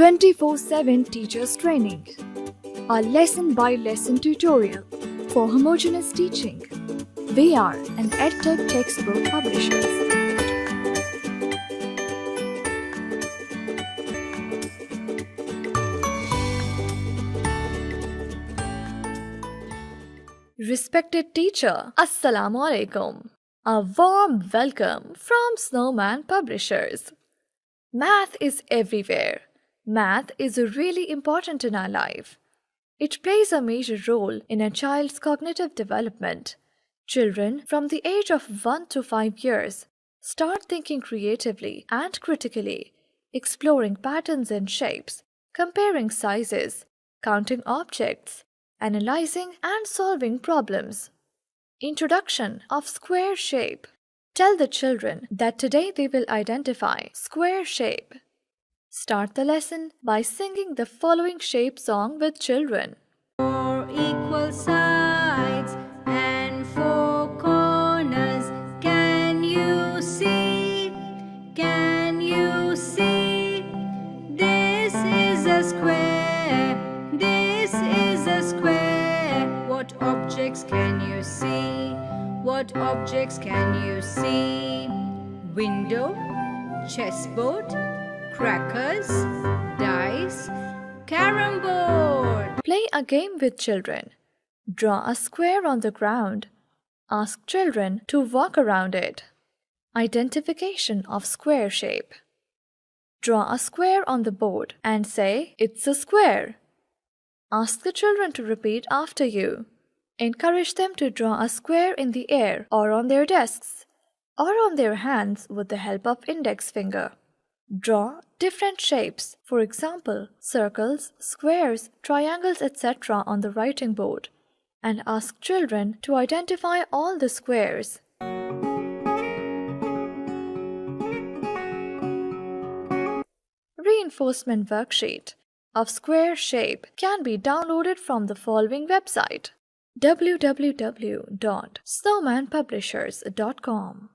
24/7 Teachers Training, a lesson-by-lesson tutorial for homogeneous teaching. We are an EdTech textbook publishers. Respected teacher, Assalamu Alaikum. A warm welcome from Snowman Publishers. Math is everywhere. Math is really important in our life. It plays a major role in a child's cognitive development. Children from the age of 1 to 5 years start thinking creatively and critically, exploring patterns and shapes, comparing sizes, counting objects, analyzing and solving problems. Introduction of square shape. Tell the children that today they will identify square shape. Start the lesson by singing the following shape song with children. 4 equal sides and 4 corners. Can you see? Can you see? This is a square. This is a square. What objects can you see? What objects can you see? Window, chessboard, crackers, dice, carom board. Play a game with children. Draw a square on the ground. Ask children to walk around it. Identification of square shape. Draw a square on the board and say, "It's a square." Ask the children to repeat after you. Encourage them to draw a square in the air or on their desks or on their hands with the help of index finger. Draw different shapes, for example, circles, squares, triangles, etc. on the writing board, and ask children to identify all the squares. Reinforcement worksheet of square shape can be downloaded from the following website: www.snowmanpublishers.com.